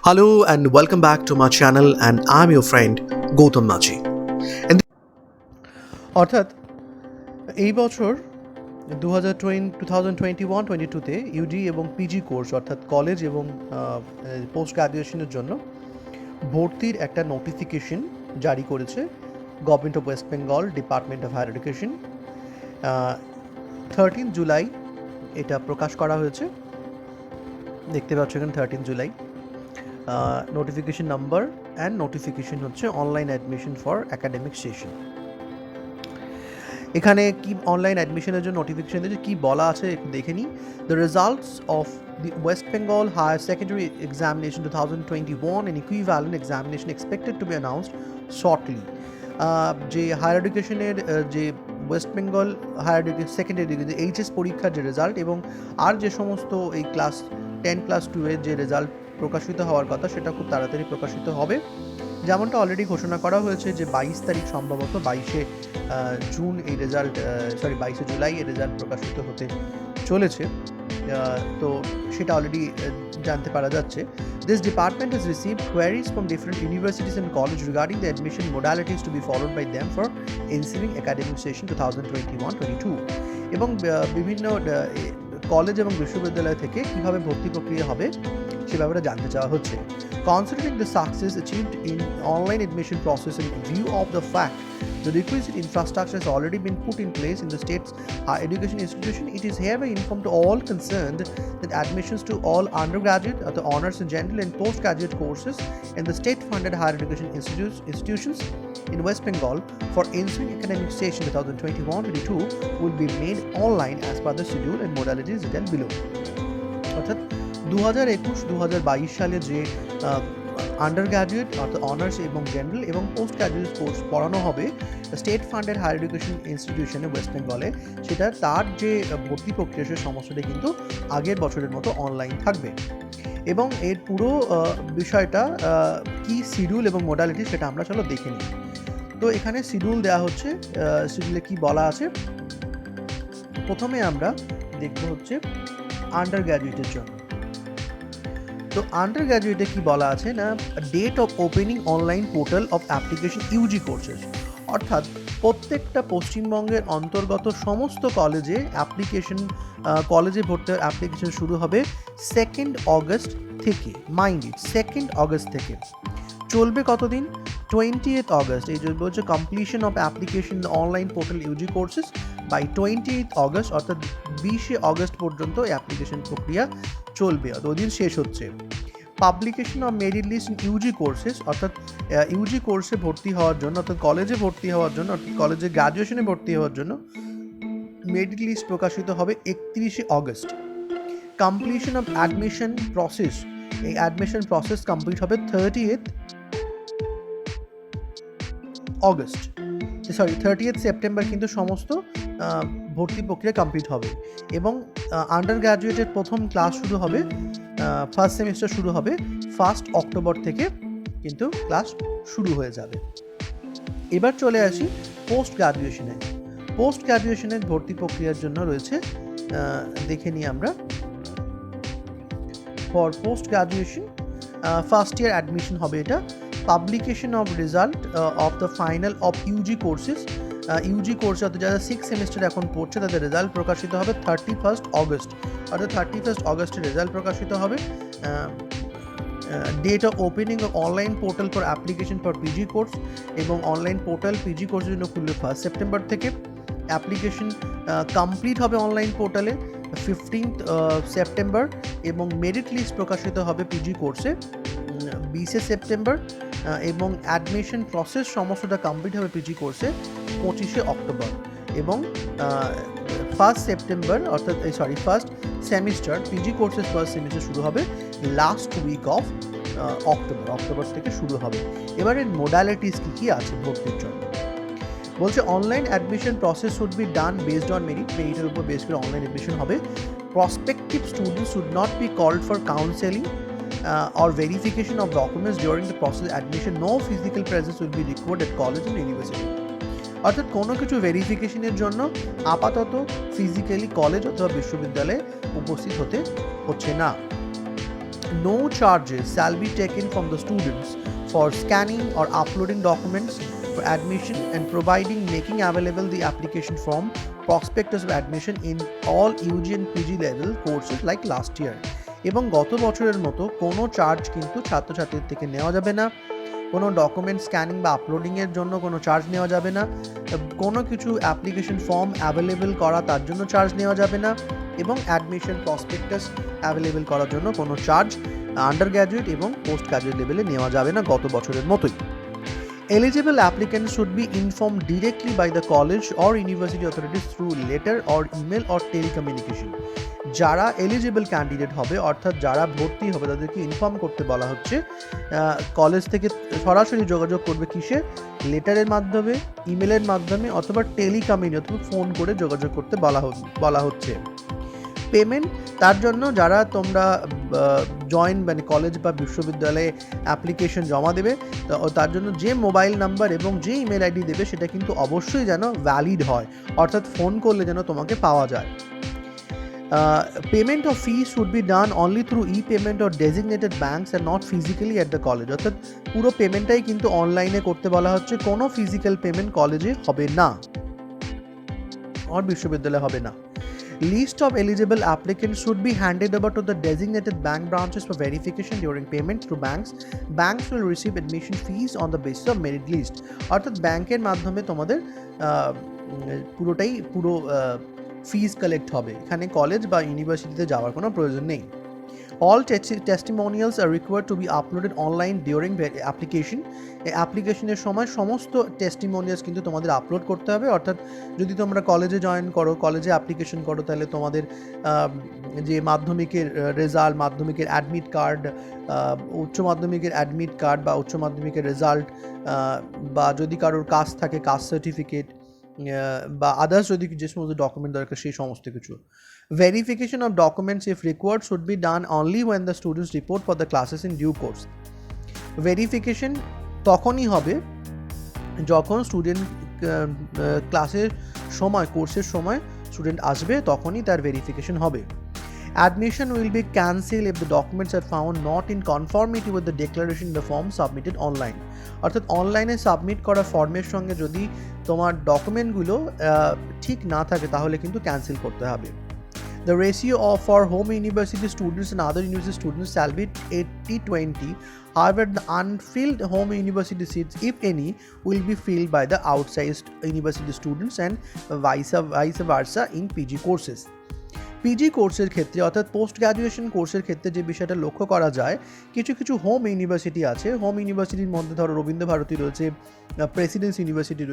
Hello and welcome back to my channel, and I'm your friend Gautam Machi. And অর্থাৎ এই বছর 2021-22-তে UG এবং পিজি কোর্স অর্থাৎ কলেজ এবং পোস্ট গ্র্যাজুয়েশনের জন্য ভর্তির একটা নোটিফিকেশন জারি করেছে government of West Bengal department of higher education. 13 জুলাই এটা প্রকাশ করা হয়েছে, দেখতে পাচ্ছ এখানে 13 জুলাই। নোটিফিকেশন নাম্বার অ্যান্ড নোটিফিকেশন হচ্ছে online admission for academic session. এখানে কি অনলাইন অ্যাডমিশনের জন্য নোটিফিকেশন দিয়েছে, কি বলা আছে একটু দেখে নিই। The results of the West Bengal higher secondary examination 2021 and equivalent examination expected to be announced shortly। যে হায়ার এডুকেশনের যে West Bengal higher education secondary HS পরীক্ষার যে রেজাল্ট এবং আর যে সমস্ত এই ক্লাস 10+2 এর যে রেজাল্ট প্রকাশিত হওয়ার কথা সেটা খুব তাড়াতাড়ি প্রকাশিত হবে। যেমনটা অলরেডি ঘোষণা করা হয়েছে যে 22 তারিখ সম্ভবত 22শে জুন এই রেজাল্ট 22শে জুলাই এই রেজাল্ট প্রকাশিত হতে চলেছে। তো সেটা অলরেডি জানতে পারা যাচ্ছে। This department has received queries from different universities and colleges regarding the admission modalities to be followed by them for ensuing academic session 2021-22 এবং বিভিন্ন কলেজ এবং বিশ্ববিদ্যালয় থেকে কীভাবে ভর্তি প্রক্রিয়া হবে সে ব্যাপারে জানতে চাওয়া হচ্ছে। Considering the success achieved in online admission process in view of the fact the requisite infrastructure has already been put in place in the state's higher education institution, it is hereby informed to all concerned that admissions to all undergraduate, the honors in general and postgraduate courses in the state-funded higher education institutions in West Bengal for ensuing academic session 2021-22 will be made online as per the schedule and modalities detailed below। অর্থাৎ 2021-2022 সালে যে undergraduate অর্থাৎ honours এবং general এবং postgraduate course পড়ানো হবে state funded higher education ইনস্টিটিউশনে West বেঙ্গলে, সেটা তার যে ভর্তি প্রক্রিয়া সে সমস্তটাই কিন্তু আগের বছরের মতো অনলাইন থাকবে। এবং এর পুরো বিষয়টা কি শিডিউল এবং মোডালিটি সেটা আমরা চলো দেখে নিই। তো এখানে শিডিউল দেওয়া হচ্ছে, শিডিউলে কি বলা আছে প্রথমে আমরা দেখব হচ্ছে আন্ডার গ্র্যাজুয়েটের জন্য। তো আন্ডার গ্র্যাজুয়েটে কি বলা আছে না, date of opening online portal of application UG courses, অর্থাৎ প্রত্যেকটা পশ্চিমবঙ্গের অন্তর্গত সমস্ত কলেজে কলেজে ভর্তি অ্যাপ্লিকেশন শুরু হবে 2 অগস্ট থেকে। মাইন্ড ইট, 2 অগস্ট থেকে চলবে কতদিন, 20 অগস্ট। এই যে বলছে completion of application online portal UG courses by 20 August, অর্থাৎ 20 অগস্ট পর্যন্ত অ্যাপ্লিকেশন প্রক্রিয়া চলবে, ওই দিন শেষ হচ্ছে। Publication of merit list in UG courses, অর্থাৎ ইউজি কোর্সে ভর্তি হওয়ার জন্য অর্থাৎ কলেজে ভর্তি হওয়ার জন্য অর্থাৎ কলেজে গ্র্যাজুয়েশনে ভর্তি হওয়ার জন্য মেরিট লিস্ট প্রকাশিত হবে 31 August. Completion of admission process, এই অ্যাডমিশন প্রসেস কমপ্লিট হবে 30 সেপ্টেম্বর কিন্তু সমস্ত ভর্তি প্রক্রিয়া কমপ্লিট হবে। এবং আন্ডার গ্র্যাজুয়েটের প্রথম ক্লাস শুরু হবে, ফার্স্ট সেমিস্টার শুরু হবে 1 অক্টোবর থেকে কিন্তু ক্লাস শুরু হয়ে যাবে। এবার চলে আসি পোস্ট গ্র্যাজুয়েশনে। পোস্ট গ্র্যাজুয়েশনের ভর্তি প্রক্রিয়ার জন্য রয়েছে, দেখে নিই আমরা। For post graduation first year admission হবে এটা। Publication of result of the final of UG courses, UG কোর্সে অর্থাৎ যারা 6 সেমিস্টার এখন পড়ছে তাদের রেজাল্ট প্রকাশিত হবে 31 অগস্ট, অর্থাৎ 31 অগস্টে রেজাল্ট প্রকাশিত হবে। Date of opening of online portal for application for PG course, এবং অনলাইন পোর্টাল পিজি কোর্সের জন্য খুলবে 1 সেপ্টেম্বর থেকে। অ্যাপ্লিকেশন কমপ্লিট হবে অনলাইন পোর্টালে 15 সেপ্টেম্বর, এবং মেরিট লিস্ট প্রকাশিত হবে পিজি কোর্সে 20 সেপ্টেম্বর, এবং অ্যাডমিশন প্রসেস সমস্তটা কমপ্লিট হবে পিজি কোর্সে 25 অক্টোবর। এবং 1 সেপ্টেম্বর অর্থাৎ ফার্স্ট সেমিস্টার পিজি কোর্সের ফার্স্ট সেমিস্টার শুরু হবে লাস্ট উইক অফ অক্টোবর থেকে শুরু হবে। এবারে মোডালিটিস কী আছে ভর্তির জন্য বলছে, online admission process should be done based on মেরিটের উপর বেস করে অনলাইন অ্যাডমিশন হবে। Prospective students should not be called for counselling or verification of documents during the process admission. No physical presence will be required at college and university। অর্থাৎ কোনো কিছু ভেরিফিকেশনের জন্য আপাতত ফিজিক্যালি কলেজ অথবা বিশ্ববিদ্যালয়ে উপস্থিত হতে হচ্ছে না। No charges shall be taken from the students for scanning or uploading documents for admission and making available the application form, prospectus of admission in all UG and PG level courses like last year. এবং গত বছরের মতো কোনো charge কিন্তু ছাত্রছাত্রীদের থেকে নেওয়া যাবে না, কোনো ডকুমেন্ট স্ক্যানিং বা আপলোডিংয়ের জন্য কোনো চার্জ নেওয়া যাবে না, কোনো কিছু অ্যাপ্লিকেশন ফর্ম অ্যাভেলেবেল করা তার জন্য চার্জ নেওয়া যাবে না, এবং অ্যাডমিশন প্রসপেক্টাস অ্যাভেলেবেল করার জন্য কোনো চার্জ আন্ডার গ্র্যাজুয়েট এবং পোস্ট গ্র্যাজুয়েট লেভেলে নেওয়া যাবে না গত বছরের মতোই। Eligible applicants should be informed directly by the college or university authorities through letter or email or telecommunication. যারা এলিজিবল ক্যান্ডিডেট হবে অর্থাৎ যারা ভর্তি হবে তাদেরকে ইনফর্ম করতে বলা হচ্ছে, কলেজ থেকে সরাসরি যোগাযোগ করবে কিসে, লেটারের মাধ্যমে, ইমেলের মাধ্যমে অথবা টেলিকমিউনিকেশন অথবা ফোন করে যোগাযোগ করতে বলা হচ্ছে। পেমেন্ট তার জন্য যারা তোমরা জয়েন মানে কলেজ বা বিশ্ববিদ্যালয়ে অ্যাপ্লিকেশন জমা দেবে তার জন্য যে মোবাইল নাম্বার এবং যে ইমেল আইডি দেবে সেটা কিন্তু অবশ্যই যেন ভ্যালিড হয়, অর্থাৎ ফোন করলে যেন তোমাকে পাওয়া যায়। Payment of fees should be done only through e-payment or designated banks and not physically at the college. অর্থাৎ পুরো পেমেন্টটাই কিন্তু অনলাইনে করতে বলা হচ্ছে, কোনো ফিজিক্যাল পেমেন্ট কলেজে হবে না আর বিশ্ববিদ্যালয়ে হবে না। List of eligible applicants should be handed over to the designated bank branches for verification during payment through banks. Banks will receive admission fees on the basis of merit list. অর্থাৎ ব্যাংকের মাধ্যমে তোমাদের পুরো ফিজ কালেক্ট হবে, এখানে college বা ইউনিভার্সিটিতে যাওয়ার কোনো প্রয়োজন নেই। All testimonials are required to be uploaded online during application. অ্যাপ্লিকেশনের সময় সমস্ত টেস্টিমোনিয়ালস কিন্তু তোমাদের আপলোড করতে হবে, অর্থাৎ যদি তোমরা কলেজে জয়েন করো, কলেজে অ্যাপ্লিকেশন করো, তাহলে তোমাদের যে মাধ্যমিকের রেজাল্ট, মাধ্যমিকের অ্যাডমিট কার্ড, উচ্চ মাধ্যমিকের অ্যাডমিট কার্ড বা উচ্চ মাধ্যমিকের রেজাল্ট, বা যদি কারোর কাস্ট থাকে কাস্ট সার্টিফিকেট, বা আদার্স যদি যে সমস্ত ডকুমেন্ট দরকার সেই সমস্ত কিছু। Verification of documents if required should be done only when the students report for the classes in due course. Verification তখনই হবে যখন স্টুডেন্ট ক্লাসের সময়, কোর্সের সময় স্টুডেন্ট আসবে, তখনই তার ভেরিফিকেশন হবে। Admission will be cancelled if the documents are found not in conformity with the declaration in the form submitted online. অর্থাৎ অনলাইনে সাবমিট করা ফর্মের সঙ্গে যদি তোমার ডকুমেন্টগুলো ঠিক না থাকে তাহলে কিন্তু ক্যান্সেল করতে হবে। The ratio for home university students and other university students shall be 80-20. However, the unfilled home university seats, if any, will be filled by the outside university students and vice versa in PG courses. PG কোর্সের ক্ষেত্রে অর্থাৎ post graduation কোর্সের ক্ষেত্রে যে বিষয়টা লক্ষ্য করা যায়, কিছু কিছু হোম ইউনিভার্সিটি আছে। হোম ইউনিভার্সিটির মধ্যে ধরো রবীন্দ্রভারতী রয়েছে, প্রেসিডেন্সি ইউনিভার্সিটি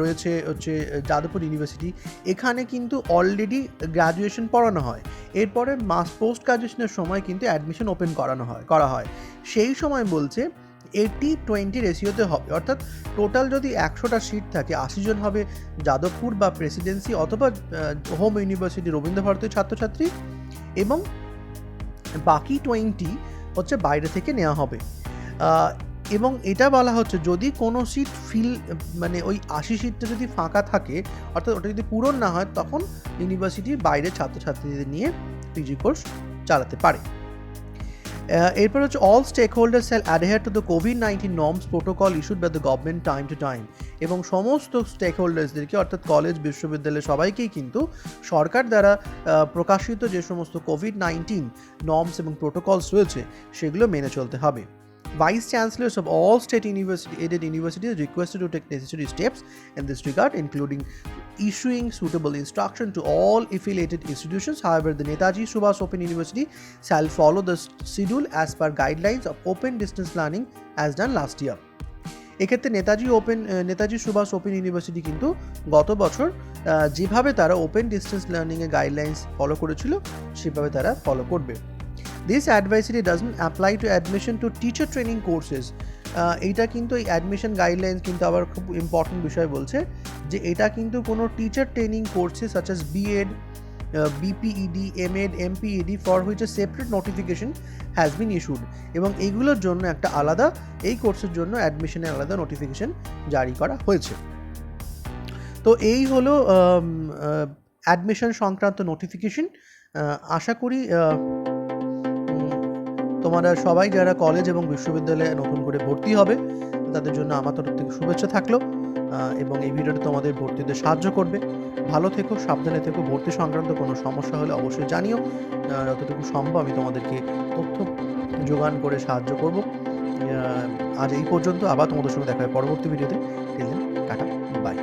রয়েছে হচ্ছে যাদবপুর ইউনিভার্সিটি। এখানে কিন্তু অলরেডি গ্র্যাজুয়েশন পড়ানো হয়, এরপরে পোস্ট গ্র্যাজুয়েশনের সময় কিন্তু অ্যাডমিশন ওপেন করা হয়। সেই সময় বলছে 80-20 রেশিওতে হবে, অর্থাৎ টোটাল যদি 100টা সিট থাকে 80 জন হবে যাদবপুর বা প্রেসিডেন্সি অথবা হোম ইউনিভার্সিটি রবীন্দ্রভারতীর ছাত্রছাত্রী, এবং বাকি 20 হচ্ছে বাইরে থেকে নেওয়া হবে। এবং এটা বলা হচ্ছে যদি কোনো সিট মানে ওই 80 সিটটা যদি ফাঁকা থাকে, অর্থাৎ ওটা যদি পূরণ না হয়, তখন ইউনিভার্সিটির বাইরে ছাত্রছাত্রীদের নিয়ে পিজি কোর্স চালাতে পারে। এরপর হচ্ছে all stakeholders shall adhere to the কোভিড-19 norms protocol issued by the government time to time. এবং সমস্ত স্টেক হোল্ডার্সদেরকে অর্থাৎ কলেজ, বিশ্ববিদ্যালয় সবাইকেই কিন্তু সরকার দ্বারা প্রকাশিত যে সমস্ত কোভিড-19 নর্মস এবং প্রোটোকলস রয়েছে সেগুলো মেনে চলতে হবে। Vice Chancellors of all state aided universities are requested to take necessary steps in this regard, including issuing suitable instruction to all affiliated institutions. However, the Netaji Subhas Open University shall follow the schedule as per guidelines of open distance learning as done last year. এক্ষেত্রে Netaji Subhash open university কিন্তু গত বছর যেভাবে তারা open distance লার্নিংয়ের guidelines follow করেছিল সেভাবে তারা follow করবে। This advisory doesn't apply to admission to teacher training courses. এইটা কিন্তু এই অ্যাডমিশন গাইডলাইন্স কিন্তু আবার খুব ইম্পর্টেন্ট বিষয় বলছে যে এটা কিন্তু কোনো টিচার ট্রেনিং কোর্সে such as B.Ed, BPED, M.Ed, MPED for which a separate notification has been issued. এবং এইগুলোর জন্য একটা আলাদা, এই কোর্সের জন্য অ্যাডমিশনের আলাদা নোটিফিকেশন জারি করা হয়েছে। তো এই হলো অ্যাডমিশন সংক্রান্ত নোটিফিকেশন। আশা করি তোমরা সবাই যারা কলেজ এবং বিশ্ববিদ্যালয়ে নতুন করে ভর্তি হবে তাদের জন্য আমার তরফ থেকে শুভেচ্ছা থাকলো, এবং এই ভিডিওটা তোমাদের ভর্তিতে সাহায্য করবে। ভালো থেকো, সাবধানে থেকো। ভর্তি সংক্রান্ত কোনো সমস্যা হলে অবশ্যই জানিও, যতটুকু সম্ভব আমি তোমাদেরকে তথ্য যোগান করে সাহায্য করব। আজ এই পর্যন্ত, আবার তোমাদের সঙ্গে দেখা হয় পরবর্তী ভিডিওতে। Tata, by.